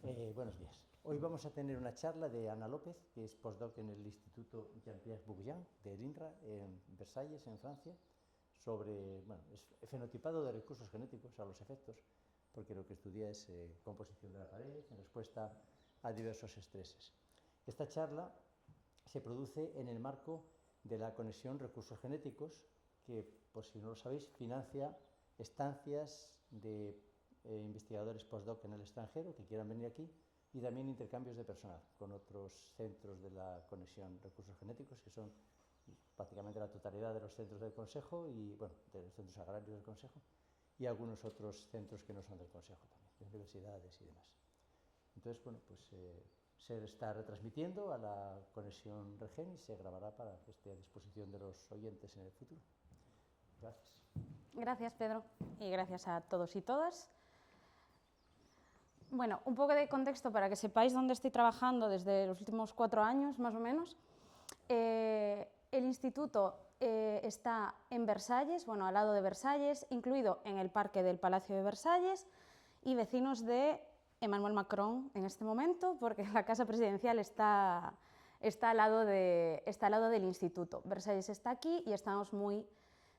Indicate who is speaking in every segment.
Speaker 1: Buenos días. Hoy vamos a tener una charla de Ana López, que es postdoc en el Instituto Jean-Pierre Bourguignon del INRA en Versalles, en Francia, sobre es fenotipado de recursos genéticos a los efectos, porque lo que estudia es composición de la pared en respuesta a diversos estreses. Esta charla se produce en el marco de la conexión recursos genéticos, que, por si no lo sabéis, financia estancias de investigadores postdoc en el extranjero que quieran venir aquí y también intercambios de personal con otros centros de la conexión recursos genéticos, que son prácticamente la totalidad de los centros del Consejo y, bueno, de los centros agrarios del Consejo y algunos otros centros que no son del Consejo también, de universidades y demás. Entonces, bueno, pues se está retransmitiendo a la conexión Regen y se grabará para que esté a disposición de los oyentes en el futuro. Gracias.
Speaker 2: Gracias, Pedro, y gracias a todos y todas. Bueno, un poco de contexto para que sepáis dónde estoy trabajando desde los últimos 4 años, más o menos. El instituto está en Versalles, bueno, al lado de Versalles, incluido en el parque del Palacio de Versalles y vecinos de Emmanuel Macron en este momento, porque la casa presidencial está al lado del instituto. Versalles está aquí y estamos muy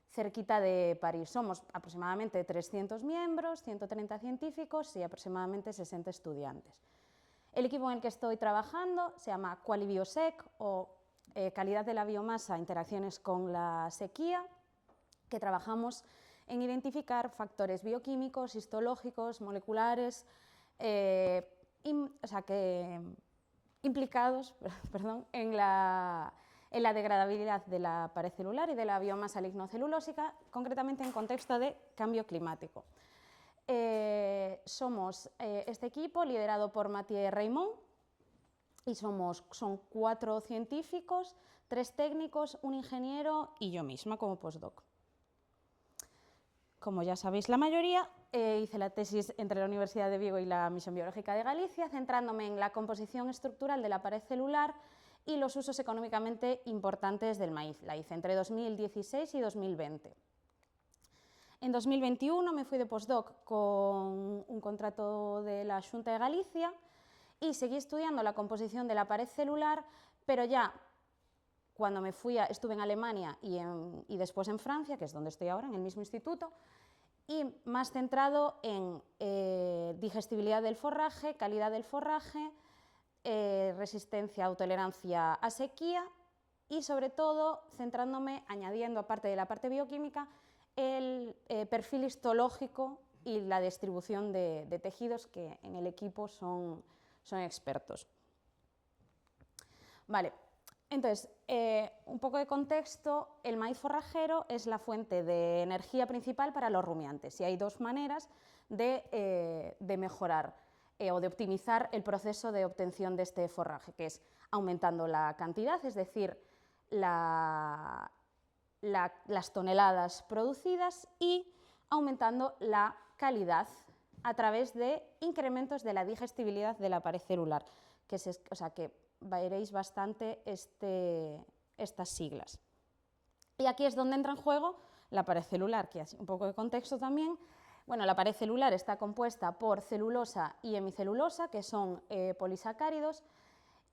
Speaker 2: cerquita de París. Somos aproximadamente 300 miembros, 130 científicos y aproximadamente 60 estudiantes. El equipo en el que estoy trabajando se llama QualiBiosec, o calidad de la biomasa, interacciones con la sequía, que trabajamos en identificar factores bioquímicos, histológicos, moleculares, implicados en la degradabilidad de la pared celular y de la biomasa lignocelulósica, concretamente en contexto de cambio climático. Somos este equipo liderado por Mathieu Raymond y son 4 científicos, 3 técnicos, un ingeniero y yo misma como postdoc. Como ya sabéis la mayoría, hice la tesis entre la Universidad de Vigo y la Misión Biológica de Galicia, centrándome en la composición estructural de la pared celular y los usos económicamente importantes del maíz. La hice entre 2016 y 2020. En 2021 me fui de postdoc con un contrato de la Xunta de Galicia y seguí estudiando la composición de la pared celular, pero ya cuando me fui estuve en Alemania y después en Francia, que es donde estoy ahora, en el mismo instituto, y más centrado en digestibilidad del forraje, calidad del forraje, resistencia o tolerancia a sequía y, sobre todo, centrándome, añadiendo, aparte de la parte bioquímica, el perfil histológico y la distribución de tejidos, que en el equipo son expertos. Vale, entonces, un poco de contexto. El maíz forrajero es la fuente de energía principal para los rumiantes y hay 2 maneras de mejorar o de optimizar el proceso de obtención de este forraje, que es aumentando la cantidad, es decir, las toneladas producidas, y aumentando la calidad a través de incrementos de la digestibilidad de la pared celular, que veréis bastante estas siglas. Y aquí es donde entra en juego la pared celular, que hace un poco de contexto también. Bueno, la pared celular está compuesta por celulosa y hemicelulosa, que son polisacáridos,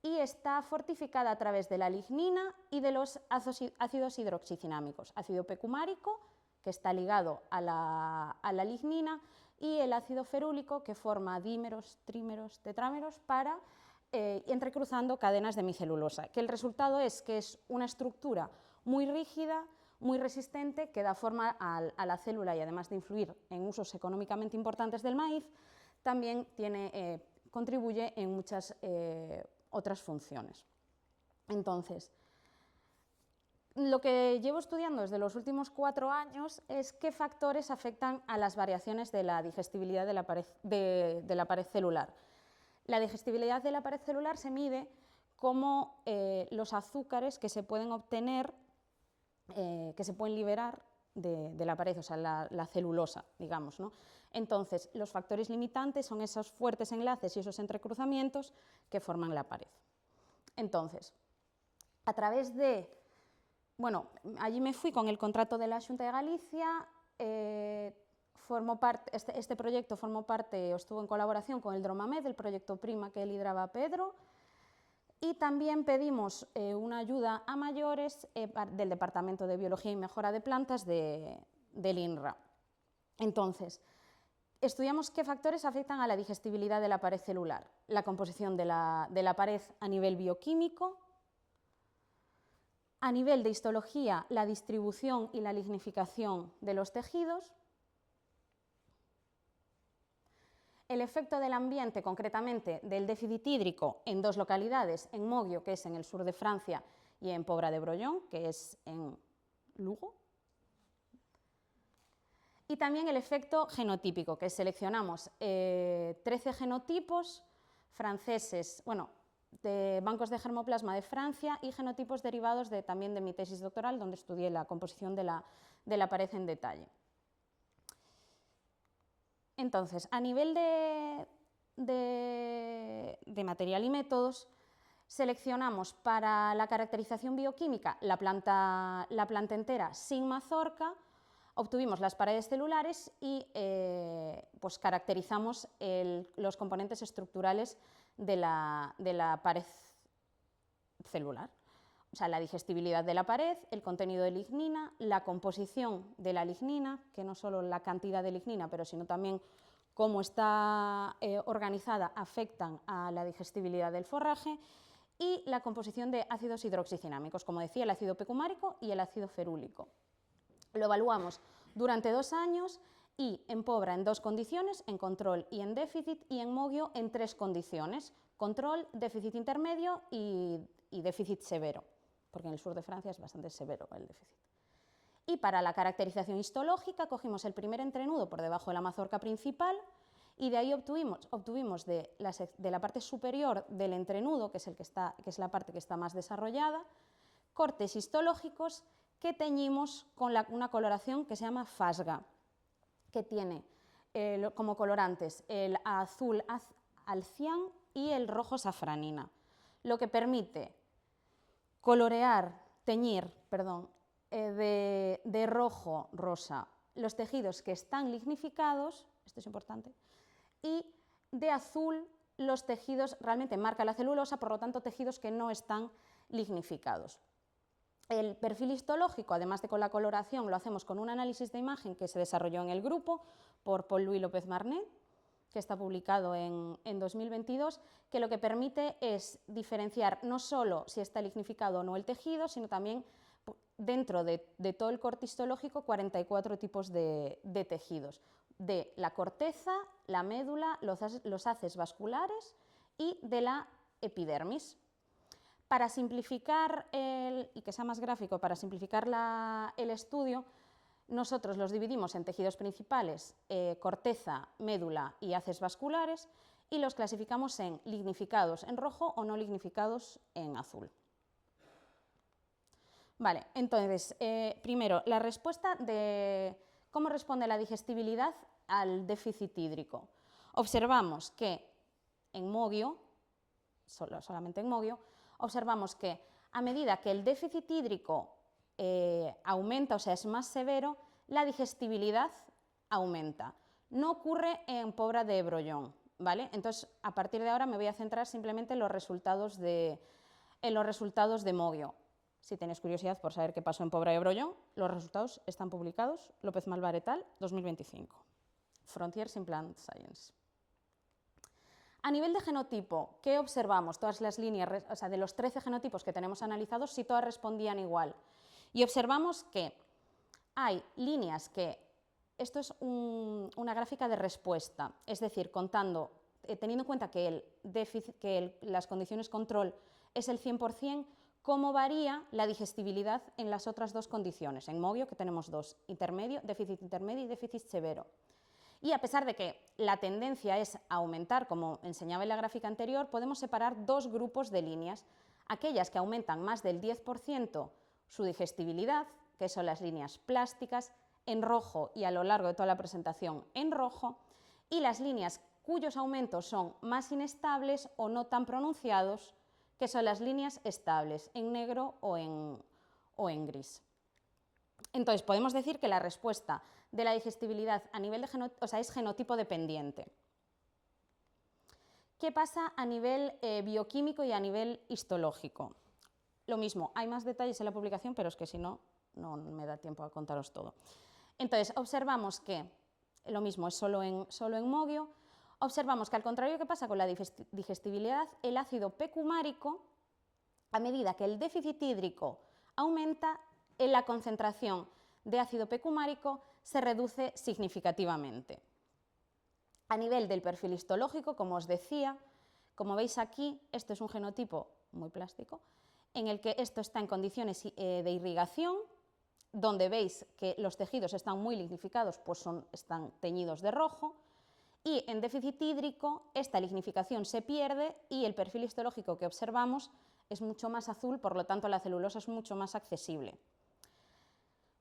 Speaker 2: y está fortificada a través de la lignina y de los ácidos hidroxicinámicos, ácido pecumárico, que está ligado a la lignina, y el ácido ferúlico, que forma dímeros, trímeros, tetrámeros para entrecruzando cadenas de hemicelulosa, que el resultado es que es una estructura muy rígida, muy resistente, que da forma a la célula, y además de influir en usos económicamente importantes del maíz, también contribuye en muchas otras funciones. Entonces, lo que llevo estudiando desde los últimos 4 años es qué factores afectan a las variaciones de la digestibilidad de la pared celular. La digestibilidad de la pared celular se mide como los azúcares que se pueden obtener, que se pueden liberar de la pared, o sea, la celulosa, digamos, ¿no? Entonces, los factores limitantes son esos fuertes enlaces y esos entrecruzamientos que forman la pared. Entonces, a través de... Bueno, allí me fui con el contrato de la Xunta de Galicia, este proyecto formó parte o estuvo en colaboración con el Dromamed, el proyecto Prima que lideraba Pedro, y también pedimos una ayuda a mayores del Departamento de Biología y Mejora de Plantas del INRA. Entonces, estudiamos qué factores afectan a la digestibilidad de la pared celular, la composición de la pared a nivel bioquímico, a nivel de histología, la distribución y la lignificación de los tejidos, el efecto del ambiente, concretamente del déficit hídrico, en dos localidades, en Moguio, que es en el sur de Francia, y en Pobra de Brollón, que es en Lugo. Y también el efecto genotípico, que seleccionamos 13 genotipos franceses, bueno, de bancos de germoplasma de Francia y genotipos derivados también de mi tesis doctoral, donde estudié la composición de la pared en detalle. Entonces, a nivel de material y métodos, seleccionamos para la caracterización bioquímica la planta entera sin mazorca, obtuvimos las paredes celulares y pues caracterizamos los componentes estructurales de la pared celular. O sea, la digestibilidad de la pared, el contenido de lignina, la composición de la lignina, que no solo la cantidad de lignina, pero sino también cómo está organizada, afectan a la digestibilidad del forraje, y la composición de ácidos hidroxicinámicos, como decía, el ácido pecumárico y el ácido ferúlico. Lo evaluamos durante 2 años y en Pobra en 2 condiciones, en control y en déficit, y en Moguio en 3 condiciones, control, déficit intermedio y déficit severo, porque en el sur de Francia es bastante severo el déficit. Y para la caracterización histológica cogimos el primer entrenudo por debajo de la mazorca principal y de ahí obtuvimos de la parte superior del entrenudo, que es la parte que está más desarrollada, cortes histológicos que teñimos con una coloración que se llama fasga, que tiene como colorantes el azul alcián y el rojo safranina, lo que permite teñir de rojo rosa los tejidos que están lignificados, esto es importante, y de azul los tejidos, realmente marca la celulosa, por lo tanto tejidos que no están lignificados. El perfil histológico, además de con la coloración, lo hacemos con un análisis de imagen que se desarrolló en el grupo por Paul-Louis López-Marnet, que está publicado en 2022, que lo que permite es diferenciar no solo si está lignificado o no el tejido, sino también dentro de todo el corte histológico 44 tipos de tejidos, de la corteza, la médula, los haces vasculares y de la epidermis. Para simplificar, y que sea más gráfico, para simplificar el estudio, nosotros los dividimos en tejidos principales, corteza, médula y haces vasculares, y los clasificamos en lignificados en rojo o no lignificados en azul. Vale, entonces, primero, la respuesta de cómo responde la digestibilidad al déficit hídrico. Observamos que en Moguio, solamente en Moguio, observamos que a medida que el déficit hídrico aumenta, o sea, es más severo, la digestibilidad aumenta. No ocurre en Pobra de Brollón, ¿vale? Entonces, a partir de ahora me voy a centrar simplemente en los resultados de Moguio. Si tenéis curiosidad por saber qué pasó en Pobra de Brollón, los resultados están publicados, López Malvar et al. 2025, Frontiers in Plant Science. A nivel de genotipo, ¿qué observamos? Todas las líneas, o sea, de los 13 genotipos que tenemos analizados, si todas respondían igual. Y observamos que hay líneas que, esto es una gráfica de respuesta, es decir, teniendo en cuenta que las condiciones control es el 100%, cómo varía la digestibilidad en las otras 2 condiciones. En Moguio, que tenemos 2, déficit intermedio y déficit severo. Y a pesar de que la tendencia es a aumentar, como enseñaba en la gráfica anterior, podemos separar 2 grupos de líneas, aquellas que aumentan más del 10% su digestibilidad, que son las líneas plásticas, en rojo y a lo largo de toda la presentación en rojo, y las líneas cuyos aumentos son más inestables o no tan pronunciados, que son las líneas estables, en negro o en gris. Entonces, podemos decir que la respuesta de la digestibilidad a nivel de es genotipo dependiente. ¿Qué pasa a nivel bioquímico y a nivel histológico? Lo mismo, hay más detalles en la publicación, pero es que si no, no me da tiempo a contaros todo. Entonces, observamos que, lo mismo, es solo en mogio, observamos que al contrario que pasa con la digestibilidad, el ácido pecumárico, a medida que el déficit hídrico aumenta, en la concentración de ácido pecumárico se reduce significativamente. A nivel del perfil histológico, como os decía, como veis aquí, esto es un genotipo muy plástico, en el que esto está en condiciones de irrigación, donde veis que los tejidos están muy lignificados, pues están teñidos de rojo, y en déficit hídrico esta lignificación se pierde y el perfil histológico que observamos es mucho más azul, por lo tanto la celulosa es mucho más accesible.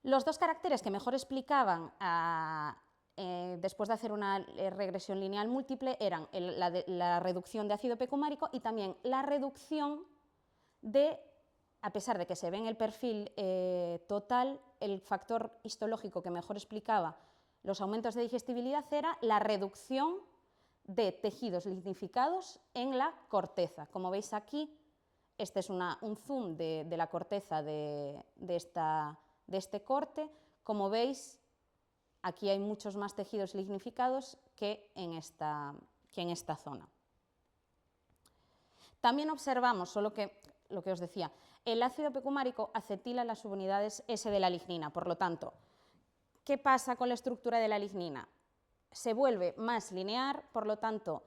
Speaker 2: Los dos caracteres que mejor explicaban después de hacer una regresión lineal múltiple eran la reducción de ácido pecumárico y también la reducción de, a pesar de que se ve en el perfil total, el factor histológico que mejor explicaba los aumentos de digestibilidad era la reducción de tejidos lignificados en la corteza. Como veis aquí, este es un zoom de la corteza de este corte. Como veis, aquí hay muchos más tejidos lignificados que en esta zona. También observamos, solo que lo que os decía, el ácido pecumárico acetila las subunidades S de la lignina, por lo tanto, ¿qué pasa con la estructura de la lignina? Se vuelve más lineal, por lo tanto,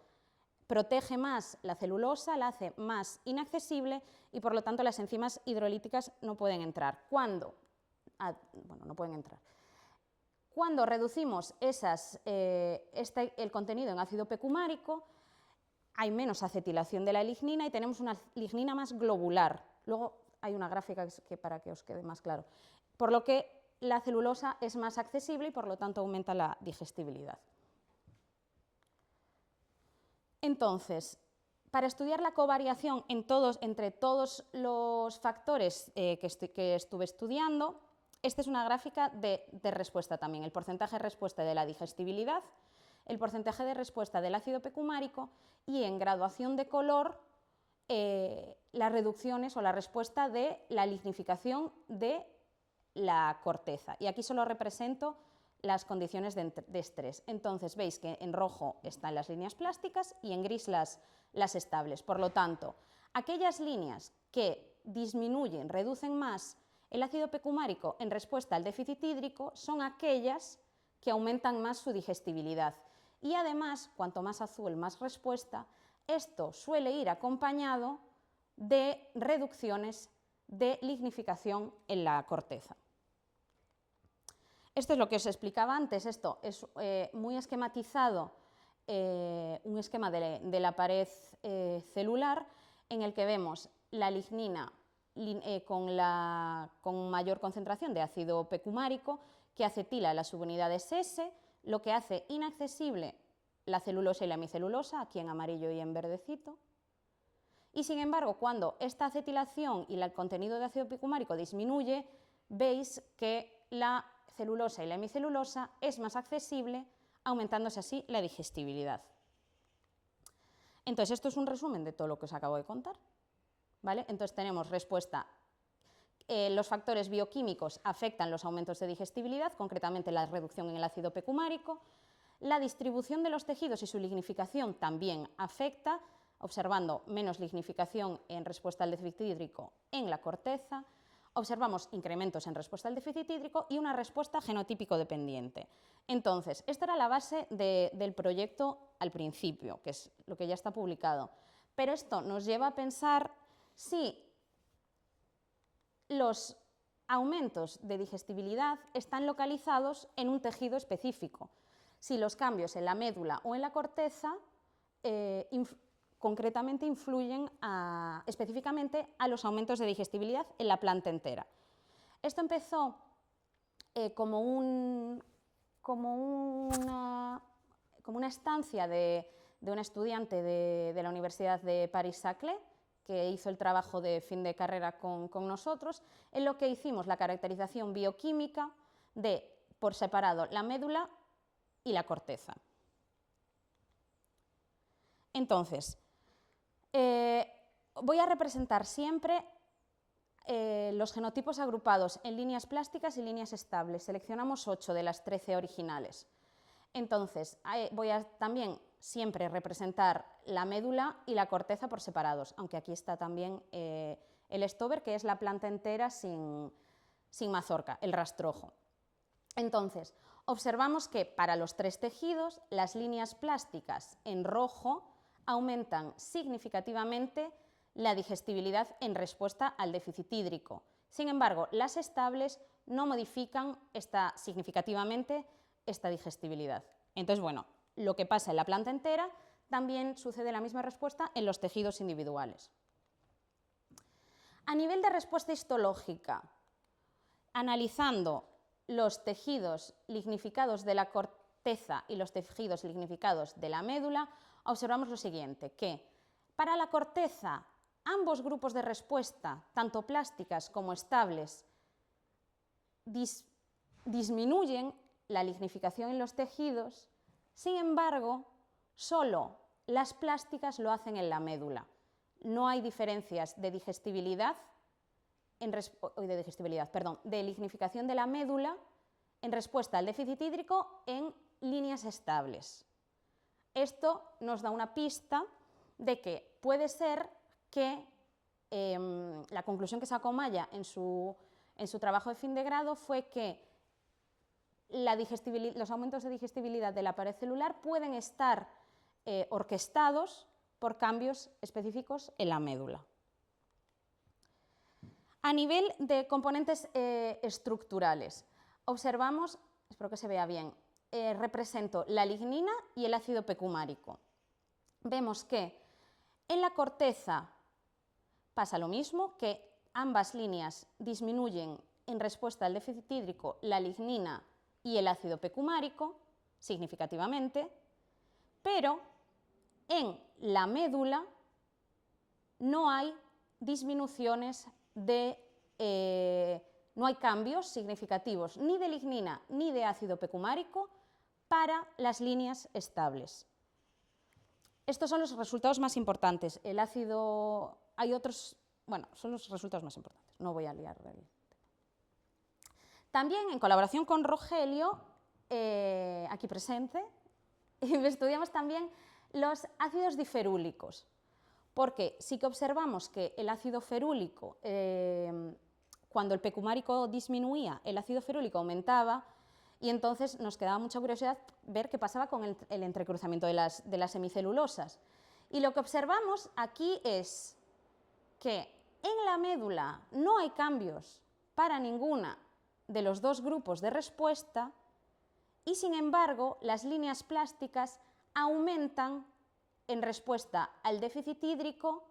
Speaker 2: protege más la celulosa, la hace más inaccesible y, por lo tanto, las enzimas hidrolíticas no pueden entrar. ¿Cuándo? No pueden entrar. Cuando reducimos el contenido en ácido pecumárico, hay menos acetilación de la lignina y tenemos una lignina más globular. Luego hay una gráfica para que os quede más claro. Por lo que la celulosa es más accesible y por lo tanto aumenta la digestibilidad. Entonces, para estudiar la covariación entre todos los factores que estuve estudiando, esta es una gráfica de respuesta también, el porcentaje de respuesta de la digestibilidad, el porcentaje de respuesta del ácido pecumárico y en graduación de color las reducciones o la respuesta de la lignificación de la corteza. Y aquí solo represento las condiciones de estrés. Entonces veis que en rojo están las líneas plásticas y en gris las estables. Por lo tanto, aquellas líneas que disminuyen, reducen más el ácido pecumárico en respuesta al déficit hídrico son aquellas que aumentan más su digestibilidad. Y además, cuanto más azul, más respuesta, esto suele ir acompañado de reducciones de lignificación en la corteza. Esto es lo que os explicaba antes, esto es muy esquematizado, un esquema de la pared celular en el que vemos la lignina con mayor concentración de ácido pecumárico que acetila las subunidades S, lo que hace inaccesible la celulosa y la hemicelulosa, aquí en amarillo y en verdecito. Y sin embargo, cuando esta acetilación y el contenido de ácido pecumárico disminuye, veis que la celulosa y la hemicelulosa es más accesible, aumentándose así la digestibilidad. Entonces, esto es un resumen de todo lo que os acabo de contar, ¿vale? Entonces, tenemos respuesta. Los factores bioquímicos afectan los aumentos de digestibilidad, concretamente la reducción en el ácido pecumárico. La distribución de los tejidos y su lignificación también afecta, observando menos lignificación en respuesta al déficit hídrico en la corteza. Observamos incrementos en respuesta al déficit hídrico y una respuesta genotípico dependiente. Entonces, esta era la base del proyecto al principio, que es lo que ya está publicado. Pero esto nos lleva a pensar si los aumentos de digestibilidad están localizados en un tejido específico, si los cambios en la médula o en la corteza concretamente influyen específicamente a los aumentos de digestibilidad en la planta entera. Esto empezó como una estancia de una estudiante de la Universidad de Paris-Saclay, que hizo el trabajo de fin de carrera con nosotros, en lo que hicimos la caracterización bioquímica de, por separado, la médula y la corteza. Entonces, voy a representar siempre los genotipos agrupados en líneas plásticas y líneas estables. Seleccionamos 8 de las 13 originales. Entonces, voy a también siempre representar la médula y la corteza por separados, aunque aquí está también el stover, que es la planta entera sin mazorca, el rastrojo. Entonces, observamos que para los 3 tejidos, las líneas plásticas en rojo aumentan significativamente la digestibilidad en respuesta al déficit hídrico. Sin embargo, las estables no modifican significativamente esta digestibilidad. Entonces, bueno, lo que pasa en la planta entera también sucede la misma respuesta en los tejidos individuales. A nivel de respuesta histológica, analizando los tejidos lignificados de la corteza y los tejidos lignificados de la médula, observamos lo siguiente, que para la corteza ambos grupos de respuesta, tanto plásticas como estables, disminuyen la lignificación en los tejidos. Sin embargo, solo las plásticas lo hacen en la médula. No hay diferencias de de lignificación de la médula en respuesta al déficit hídrico en líneas estables. Esto nos da una pista de que puede ser que la conclusión que sacó Maya en su trabajo de fin de grado fue que los aumentos de digestibilidad de la pared celular pueden estar orquestados por cambios específicos en la médula. A nivel de componentes estructurales, observamos, espero que se vea bien, represento la lignina y el ácido pecumárico. Vemos que en la corteza pasa lo mismo, que ambas líneas disminuyen en respuesta al déficit hídrico la lignina y el ácido pecumárico significativamente, pero en la médula no hay disminuciones no hay cambios significativos ni de lignina ni de ácido pecumárico para las líneas estables. Estos son los resultados más importantes. El ácido, hay otros, bueno, son los resultados más importantes, no voy a liar el tema. También, en colaboración con Rogelio, aquí presente, estudiamos también los ácidos diferúlicos, porque sí que observamos que el ácido ferúlico, cuando el pecumárico disminuía, el ácido ferúlico aumentaba, y entonces nos quedaba mucha curiosidad ver qué pasaba con el entrecruzamiento de las semicelulosas. Y lo que observamos aquí es que en la médula no hay cambios para ninguna de los dos grupos de respuesta y, sin embargo, las líneas plásticas aumentan en respuesta al déficit hídrico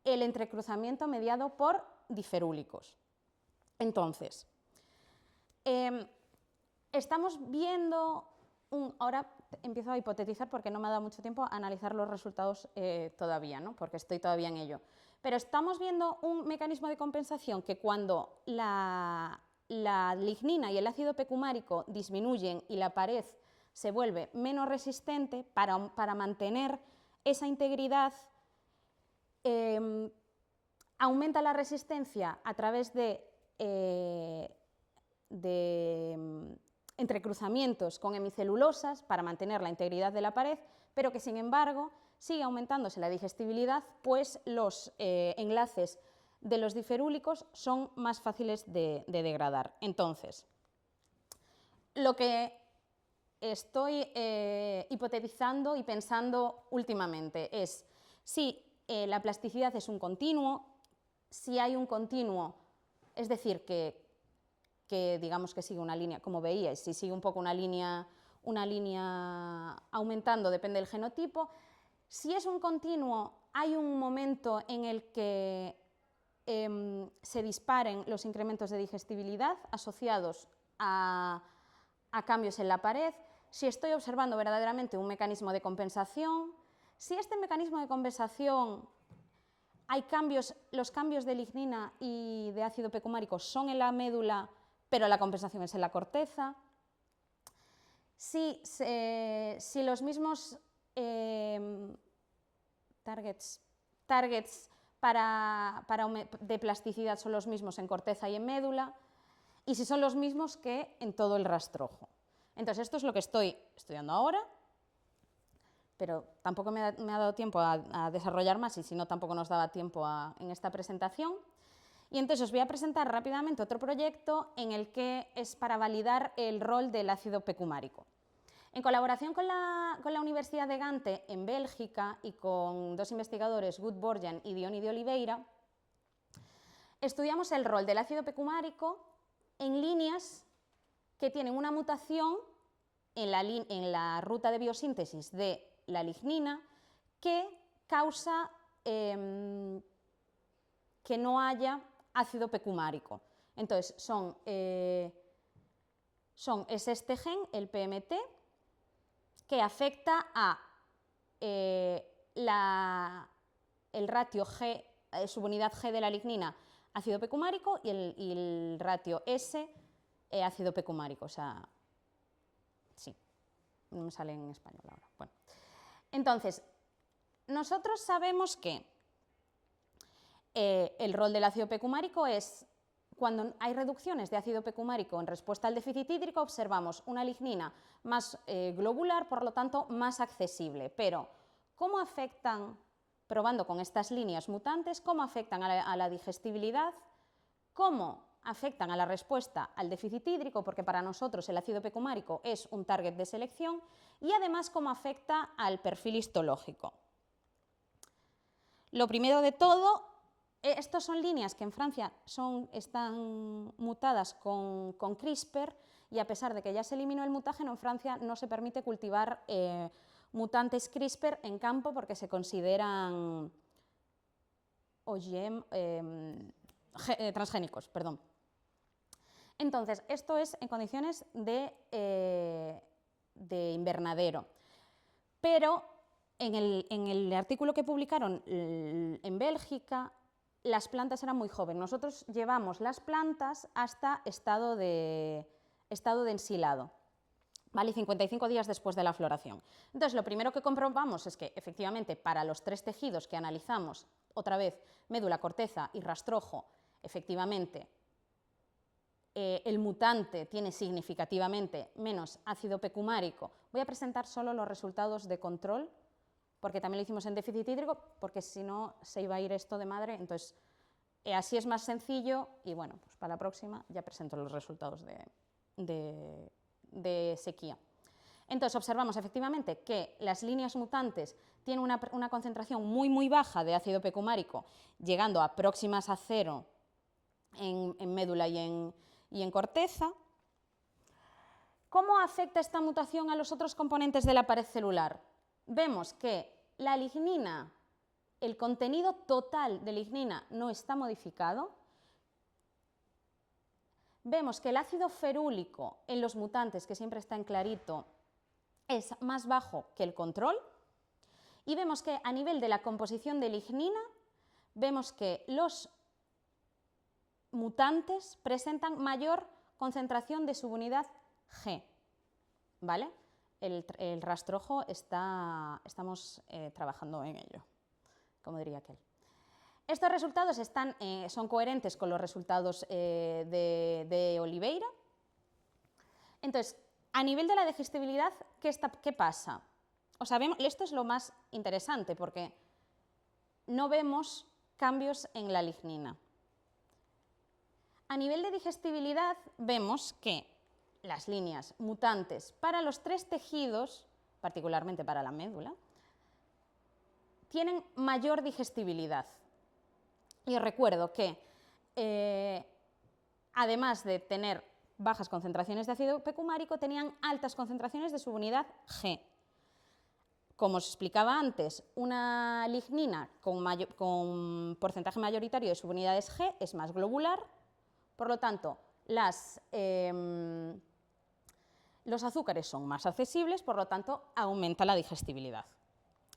Speaker 2: el entrecruzamiento mediado por diferúlicos. Entonces, estamos viendo, ahora empiezo a hipotetizar porque no me ha dado mucho tiempo a analizar los resultados todavía, ¿no? Porque estoy todavía en ello, pero estamos viendo un mecanismo de compensación que cuando la lignina y el ácido pecumárico disminuyen y la pared se vuelve menos resistente, para mantener esa integridad, aumenta la resistencia a través de entrecruzamientos con hemicelulosas para mantener la integridad de la pared, pero que, sin embargo, sigue aumentándose la digestibilidad, pues los enlaces de los diferúlicos son más fáciles de degradar. Entonces, lo que estoy hipotetizando y pensando últimamente es si la plasticidad es un continuo, si hay un continuo, es decir, que digamos que sigue una línea, como veíais, si sigue un poco una línea aumentando, depende del genotipo. Si es un continuo, hay un momento en el que se disparen los incrementos de digestibilidad asociados a cambios en la pared. Si estoy observando verdaderamente un mecanismo de compensación, si este mecanismo de compensación los cambios de lignina y de ácido pecumárico son en la médula, pero la compensación es en la corteza. Si los mismos targets de plasticidad son los mismos en corteza y en médula, y si son los mismos que en todo el rastrojo. Entonces, esto es lo que estoy estudiando ahora, pero tampoco me ha dado tiempo a desarrollar más, y si no, tampoco nos daba tiempo en esta presentación. Y entonces os voy a presentar rápidamente otro proyecto en el que es para validar el rol del ácido pecumárico. En colaboración con la Universidad de Gante en Bélgica y con dos investigadores, Gut Borjan y Diony de Oliveira, estudiamos el rol del ácido pecumárico en líneas que tienen una mutación en la ruta de biosíntesis de la lignina que causa que no haya ácido pecumárico. Entonces, es este gen, el PMT, que afecta a el ratio G, subunidad G de la lignina, ácido pecumárico, y el ratio S, ácido pecumárico. O sea, sí, no me sale en español ahora. Bueno. Entonces, nosotros sabemos que el rol del ácido pecumárico es, cuando hay reducciones de ácido pecumárico en respuesta al déficit hídrico, observamos una lignina más globular, por lo tanto más accesible. Pero, ¿cómo afectan, probando con estas líneas mutantes, cómo afectan a la digestibilidad? ¿Cómo afectan a la respuesta al déficit hídrico? Porque para nosotros el ácido pecumárico es un target de selección. Y además, cómo afecta al perfil histológico. Lo primero de todo, estas son líneas que en Francia están mutadas con CRISPR, y a pesar de que ya se eliminó el mutágeno, en Francia no se permite cultivar mutantes CRISPR en campo porque se consideran OGM, transgénicos, perdón. Entonces, esto es en condiciones de invernadero. Pero en el artículo que publicaron en Bélgica, las plantas eran muy jóvenes. Nosotros llevamos las plantas hasta estado de ensilado, ¿vale? 55 días después de la floración. Entonces, lo primero que comprobamos es que, efectivamente, para los 3 tejidos que analizamos, otra vez, médula, corteza y rastrojo, efectivamente, el mutante tiene significativamente menos ácido pecumárico. Voy a presentar solo los resultados de control, porque también lo hicimos en déficit hídrico, porque si no se iba a ir esto de madre. Entonces, así es más sencillo, y bueno, pues para la próxima ya presento los resultados de sequía. Entonces, observamos efectivamente que las líneas mutantes tienen una concentración muy, muy baja de ácido pecumárico, llegando a próximas a 0 en médula y en corteza. ¿Cómo afecta esta mutación a los otros componentes de la pared celular? Vemos que la lignina, el contenido total de lignina no está modificado. Vemos que el ácido ferúlico en los mutantes, que siempre está en clarito, es más bajo que el control. Y vemos que a nivel de la composición de lignina, vemos que los mutantes presentan mayor concentración de subunidad G, ¿vale? El rastrojo estamos trabajando en ello, como diría aquel. Estos resultados son coherentes con los resultados de Oliveira. Entonces, a nivel de la digestibilidad, ¿qué pasa? O sea, esto es lo más interesante, porque no vemos cambios en la lignina. A nivel de digestibilidad, vemos que las líneas mutantes para los 3 tejidos, particularmente para la médula, tienen mayor digestibilidad. Y os recuerdo que, además de tener bajas concentraciones de ácido pecumárico, tenían altas concentraciones de subunidad G. Como os explicaba antes, una lignina con porcentaje mayoritario de subunidades G es más globular, por lo tanto, los azúcares son más accesibles, por lo tanto, aumenta la digestibilidad.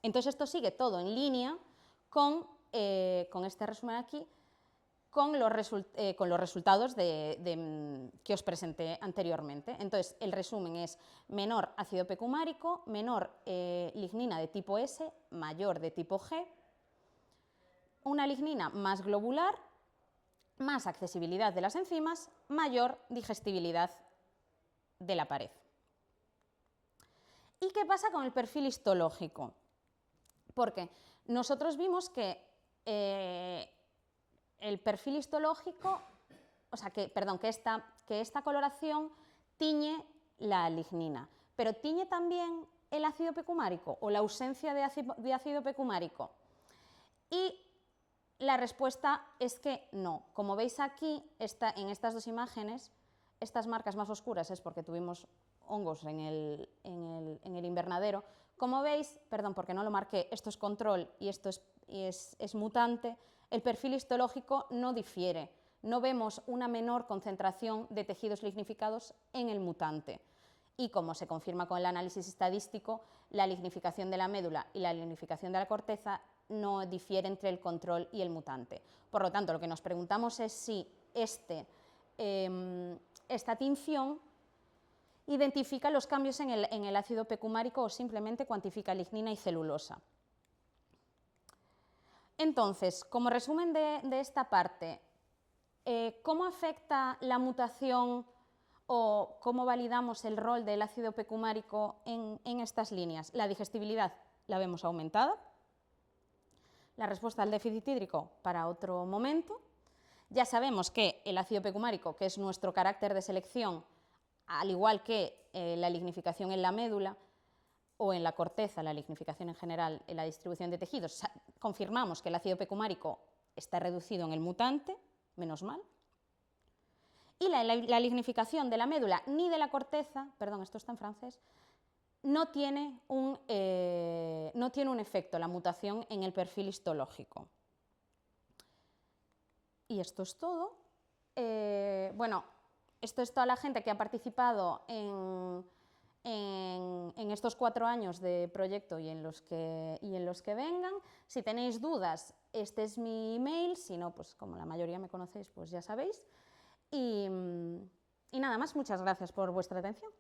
Speaker 2: Entonces, esto sigue todo en línea con resumen aquí, con los resultados que os presenté anteriormente. Entonces, el resumen es menor ácido P cumárico, menor lignina de tipo S, mayor de tipo G, una lignina más globular, más accesibilidad de las enzimas, mayor digestibilidad de la pared. ¿Y qué pasa con el perfil histológico? Porque nosotros vimos que el perfil histológico, o sea, que esta coloración tiñe la lignina, pero tiñe también el ácido P cumárico o la ausencia de ácido P cumárico. Y la respuesta es que no. Como veis aquí, en estas dos imágenes, estas marcas más oscuras es porque tuvimos hongos en el invernadero. Como veis, perdón, porque no lo marqué, esto es control y esto es mutante, el perfil histológico no difiere. No vemos una menor concentración de tejidos lignificados en el mutante. Y como se confirma con el análisis estadístico, la lignificación de la médula y la lignificación de la corteza no difiere entre el control y el mutante. Por lo tanto, lo que nos preguntamos es si esta tinción identifica los cambios en el ácido P cumárico o simplemente cuantifica lignina y celulosa. Entonces, como resumen de esta parte, ¿cómo afecta la mutación o cómo validamos el rol del ácido P cumárico en estas líneas? La digestibilidad la vemos aumentada, la respuesta al déficit hídrico para otro momento. Ya sabemos que el ácido P cumárico, que es nuestro carácter de selección, al igual que la lignificación en la médula o en la corteza, la lignificación en general en la distribución de tejidos, confirmamos que el ácido P cumárico está reducido en el mutante, menos mal. Y la lignificación de la médula ni de la corteza, perdón, esto está en francés, no tiene un efecto, la mutación en el perfil histológico. Y esto es todo. Bueno, esto es toda la gente que ha participado en estos 4 años de proyecto y en los que vengan. Si tenéis dudas, este es mi email, si no, pues como la mayoría me conocéis, pues ya sabéis. Y nada más, muchas gracias por vuestra atención.